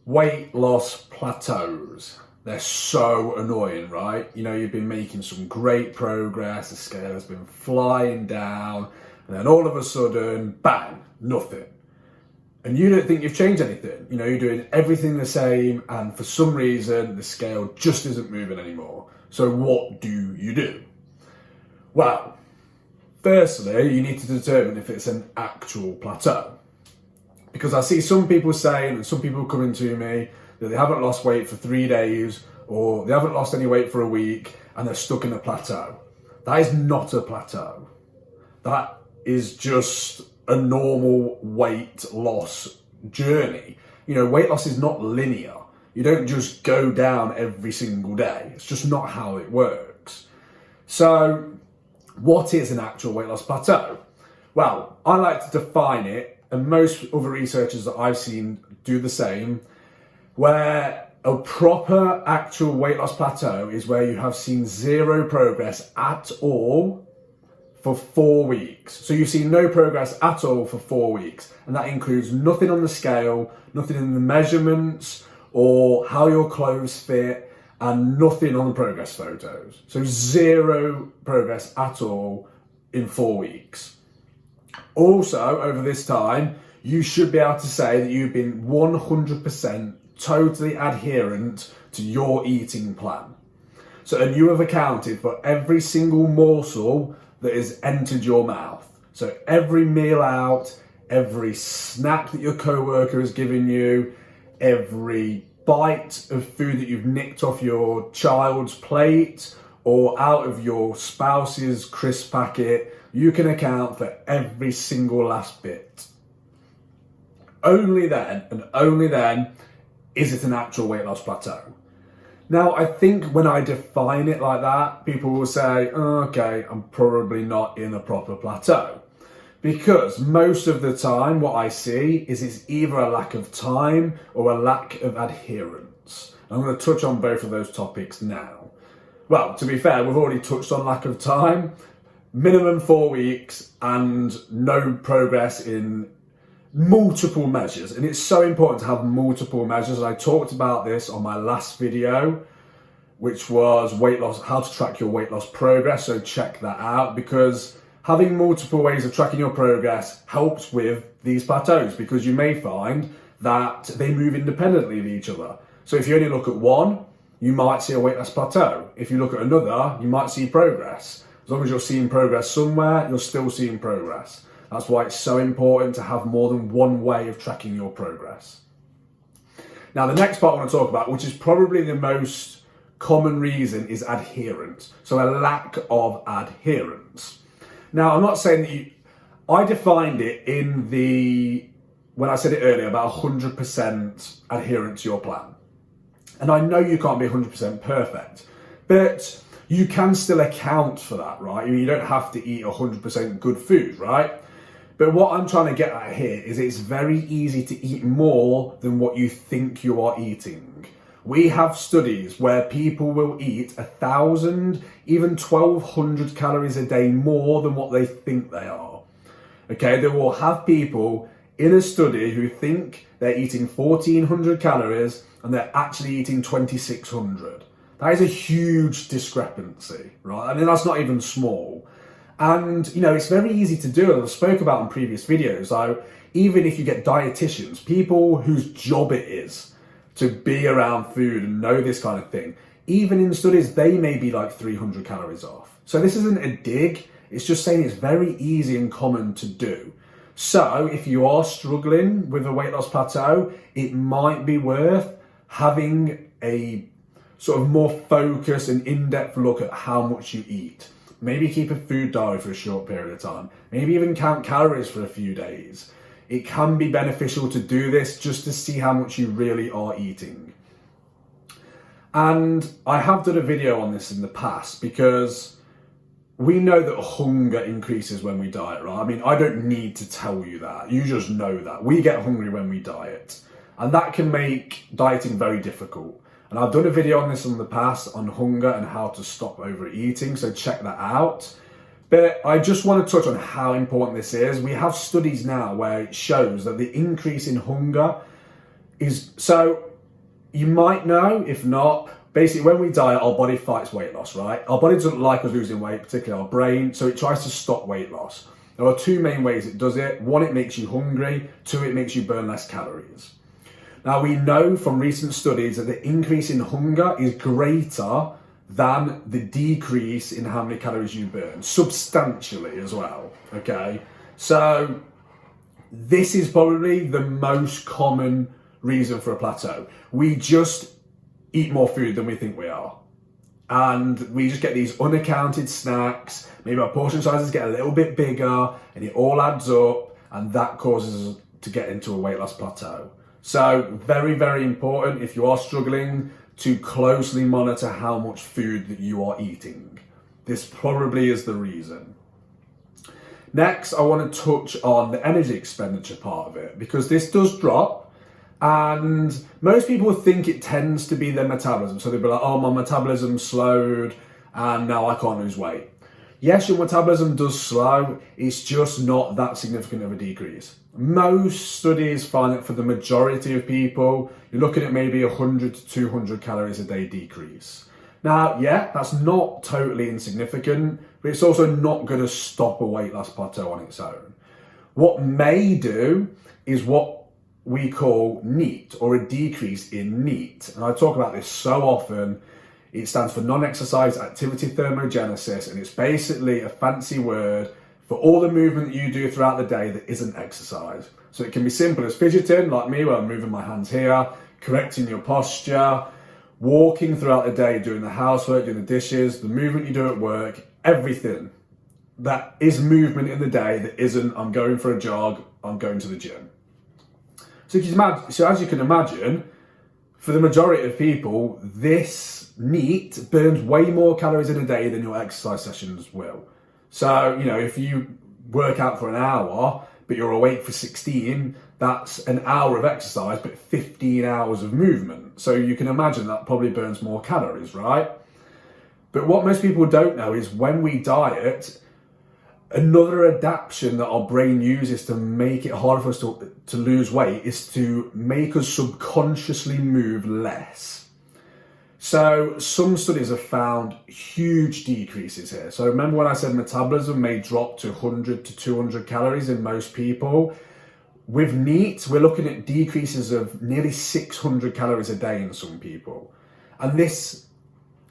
Weight loss plateaus. They're so annoying, right? You know, you've been making some great progress, the scale has been flying down, and then all of a sudden, bang, nothing. And you don't think you've changed anything. You know, you're doing everything the same, and for some reason, the scale just isn't moving anymore. So what do you do? Well, firstly, you need to determine if it's an actual plateau. Because I see some people saying, and some people coming to me, that they haven't lost weight for 3 days, or they haven't lost any weight for a week, and they're stuck in a plateau. That is not a plateau. That is just a normal weight loss journey. You know, weight loss is not linear. You don't just go down every single day. It's just not how it works. So, what is an actual weight loss plateau? Well, I like to define it, and most other researchers that I've seen do the same, where a proper actual weight loss plateau is where you have seen zero progress at all for 4 weeks. So you've seen no progress at all for 4 weeks. And that includes nothing on the scale, nothing in the measurements or how your clothes fit, and nothing on the progress photos. So zero progress at all in 4 weeks. Also, over this time, you should be able to say that you've been 100% totally adherent to your eating plan. So, and you have accounted for every single morsel that has entered your mouth. So every meal out, every snack that your co-worker has given you, every bite of food that you've nicked off your child's plate or out of your spouse's crisp packet, you can account for every single last bit. Only then, and only then, is it an actual weight loss plateau. Now, I think when I define it like that, people will say, oh, okay, I'm probably not in a proper plateau. Because most of the time, what I see is it's either a lack of time or a lack of adherence. I'm going to touch on both of those topics now. Well, to be fair, we've already touched on lack of time. Minimum 4 weeks and no progress in multiple measures. And it's so important to have multiple measures. I talked about this on my last video, which was weight loss, how to track your weight loss progress. So check that out, because having multiple ways of tracking your progress helps with these plateaus, because you may find that they move independently of each other. So if you only look at one, you might see a weight loss plateau. If you look at another, you might see progress. As long as you're seeing progress somewhere, you're still seeing progress. That's why it's so important to have more than one way of tracking your progress. Now, the next part I want to talk about, which is probably the most common reason, is adherence. So a lack of adherence. Now, I'm not saying that I defined it when I said it earlier, about 100% adherence to your plan. And I know you can't be 100% perfect, but you can still account for that, right? You don't have to eat 100% good food, right? But what I'm trying to get at here is it's very easy to eat more than what you think you are eating. We have studies where people will eat 1,000, even 1,200 calories a day more than what they think they are. Okay, they will have people in a study who think they're eating 1,400 calories and they're actually eating 2,600. That is a huge discrepancy, right? I mean, that's not even small. And, you know, it's very easy to do, as I spoke about in previous videos. So even if you get dietitians, people whose job it is to be around food and know this kind of thing, even in studies, they may be like 300 calories off. So this isn't a dig. It's just saying it's very easy and common to do. So if you are struggling with a weight loss plateau, it might be worth having a sort of more focused and in-depth look at how much you eat. Maybe keep a food diary for a short period of time. Maybe even count calories for a few days. It can be beneficial to do this just to see how much you really are eating. And I have done a video on this in the past, because we know that hunger increases when we diet, right? I mean, I don't need to tell you that. You just know that. We get hungry when we diet. And that can make dieting very difficult. And I've done a video on this in the past on hunger and how to stop overeating, so check that out. But I just want to touch on how important this is. We have studies now where it shows that the increase in hunger is, so you might know, if not, basically when we diet, our body fights weight loss, right? Our body doesn't like us losing weight, particularly our brain, so it tries to stop weight loss. There are two main ways it does it. One, it makes you hungry. Two, it makes you burn less calories. Now, we know from recent studies that the increase in hunger is greater than the decrease in how many calories you burn, substantially as well, okay? So this is probably the most common reason for a plateau. We just eat more food than we think we are. And we just get these unaccounted snacks, maybe our portion sizes get a little bit bigger, and it all adds up, and that causes us to get into a weight loss plateau. So very, very important if you are struggling to closely monitor how much food that you are eating. This probably is the reason. Next, I want to touch on the energy expenditure part of it, because this does drop. And most people think it tends to be their metabolism. So they'll be like, oh, my metabolism slowed and now I can't lose weight. Yes, your metabolism does slow. It's just not that significant of a decrease. Most studies find that for the majority of people, you're looking at maybe 100 to 200 calories a day decrease. Now, yeah, that's not totally insignificant, but it's also not going to stop a weight loss plateau on its own. What may do is what we call NEAT, or a decrease in NEAT. And I talk about this so often. It stands for non-exercise activity thermogenesis, and it's basically a fancy word for all the movement that you do throughout the day that isn't exercise. So it can be simple as fidgeting, like me, where I'm moving my hands here, correcting your posture, walking throughout the day, doing the housework, doing the dishes, the movement you do at work, everything that is movement in the day that isn't, I'm going for a jog, I'm going to the gym. So as you can imagine, for the majority of people, this NEAT burns way more calories in a day than your exercise sessions will. So, if you work out for an hour, but you're awake for 16, that's an hour of exercise, but 15 hours of movement. So you can imagine that probably burns more calories, right? But what most people don't know is when we diet, another adaptation that our brain uses to make it harder for us to lose weight is to make us subconsciously move less. So some studies have found huge decreases here. So remember when I said metabolism may drop to 100 to 200 calories in most people? With NEAT, we're looking at decreases of nearly 600 calories a day in some people. And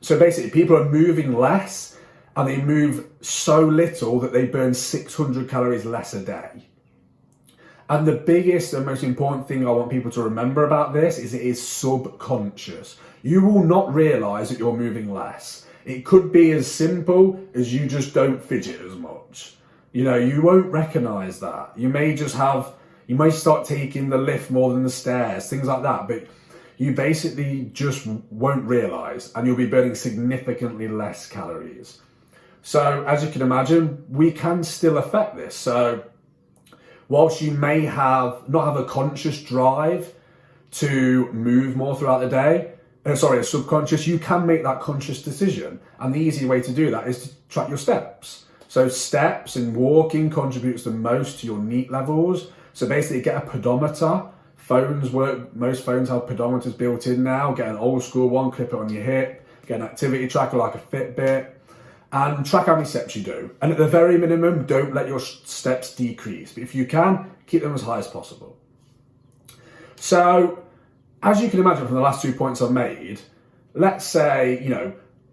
so basically people are moving less, and they move so little that they burn 600 calories less a day. And the biggest and most important thing I want people to remember about this is it is subconscious. You will not realize that you're moving less. It could be as simple as you just don't fidget as much. You won't recognize that. You may start taking the lift more than the stairs, things like that, but you basically just won't realize, and you'll be burning significantly less calories. So as you can imagine, we can still affect this. So whilst you may not have a conscious drive to move more throughout the day, a subconscious, you can make that conscious decision. And the easy way to do that is to track your steps. So steps and walking contributes the most to your NEAT levels. So basically get a pedometer. Most phones have pedometers built in now. Get an old school one, clip it on your hip. Get an activity tracker like a Fitbit. And track how many steps you do. And at the very minimum, don't let your steps decrease. But if you can, keep them as high as possible. So, as you can imagine from the last 2 points I've made, let's say,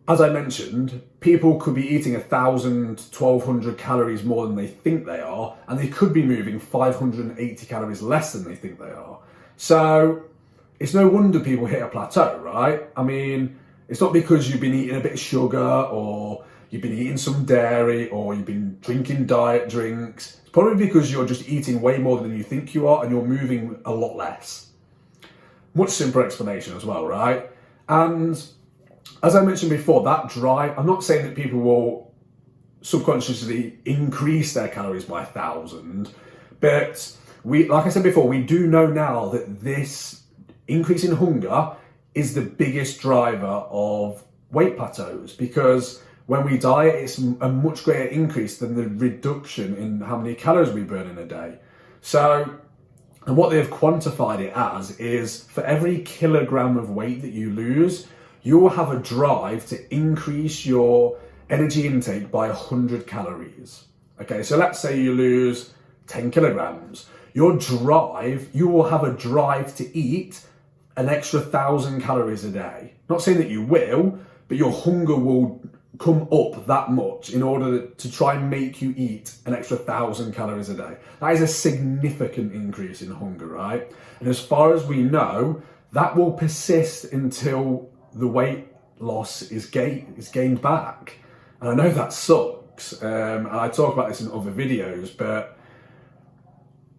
as I mentioned, people could be eating 1,000, 1,200 calories more than they think they are, and they could be moving 580 calories less than they think they are. So, it's no wonder people hit a plateau, right? I mean, it's not because you've been eating a bit of sugar, or you've been eating some dairy, or you've been drinking diet drinks. It's probably because you're just eating way more than you think you are, and you're moving a lot less. Much simpler explanation as well, right? And as I mentioned before, that drive, I'm not saying that people will subconsciously increase their calories by 1,000, but like I said before, we do know now that this increase in hunger is the biggest driver of weight plateaus, because when we diet, it's a much greater increase than the reduction in how many calories we burn in a day. So And what they've quantified it as is for every kilogram of weight that you lose, you will have a drive to increase your energy intake by 100 calories. Okay, so let's say you lose 10 kilograms. You will have a drive to eat an extra 1,000 calories a day. Not saying that you will, but your hunger will come up that much in order to try and make you eat an extra 1,000 calories a day. That is a significant increase in hunger, right? And as far as we know, that will persist until the weight loss is gained back. And I know that sucks, and I talk about this in other videos, but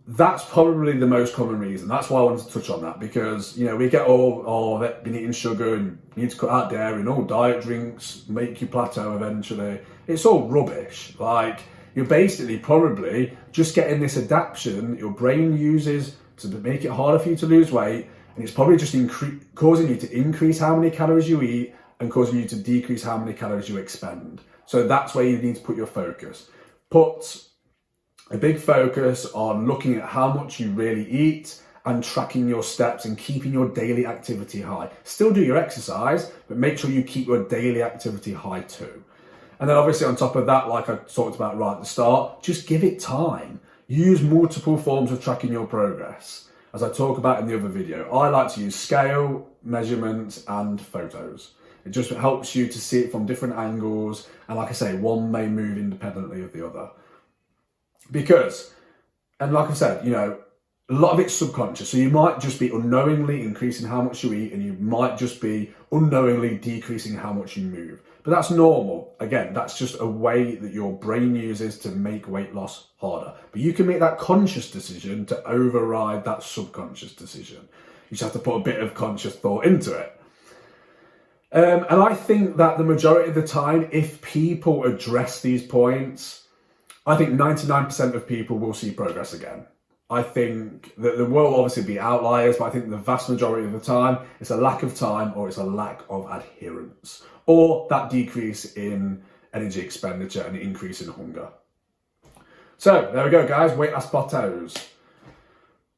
that's probably the most common reason. That's why I wanted to touch on that, because, you know, we get all that been eating sugar and you need to cut out dairy and all diet drinks make you plateau eventually. It's all rubbish. Like, you're basically probably just getting this adaptation that your brain uses to make it harder for you to lose weight, and it's probably just causing you to increase how many calories you eat and causing you to decrease how many calories you expend. So that's where you need to put your focus. Put a big focus on looking at how much you really eat and tracking your steps and keeping your daily activity high. Still do your exercise, but make sure you keep your daily activity high too. And then obviously on top of that, like I talked about right at the start, just give it time. Use multiple forms of tracking your progress. As I talk about in the other video, I like to use scale, measurements, and photos. It just helps you to see it from different angles. And like I say, one may move independently of the other. Because, and like I said, you know, a lot of it's subconscious. So you might just be unknowingly increasing how much you eat, and you might just be unknowingly decreasing how much you move. But that's normal. Again, that's just a way that your brain uses to make weight loss harder. But you can make that conscious decision to override that subconscious decision. You just have to put a bit of conscious thought into it. And I think that the majority of the time, if people address these points, I think 99% of people will see progress again. I think that there will obviously be outliers, but I think the vast majority of the time, it's a lack of time or it's a lack of adherence, or that decrease in energy expenditure and increase in hunger. So there we go, guys, weight loss plateaus.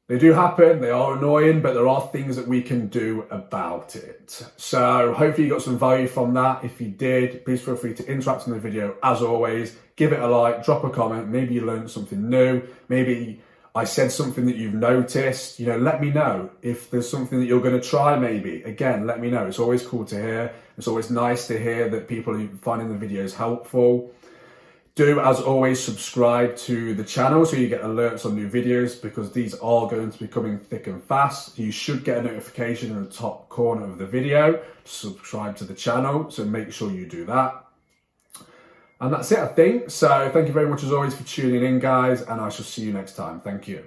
They do happen, they are annoying, but there are things that we can do about it. So hopefully you got some value from that. If you did, please feel free to interact in the video. As always, give it a like, drop a comment. Maybe you learned something new. Maybe I said something that you've noticed. You know, let me know if there's something that you're going to try maybe. Again, let me know. It's always cool to hear. It's always nice to hear that people are finding the videos helpful. Do, as always, subscribe to the channel so you get alerts on new videos, because these are going to be coming thick and fast. You should get a notification in the top corner of the video to subscribe to the channel, so make sure you do that. And that's it, I think. So thank you very much as always for tuning in, guys, and I shall see you next time. Thank you.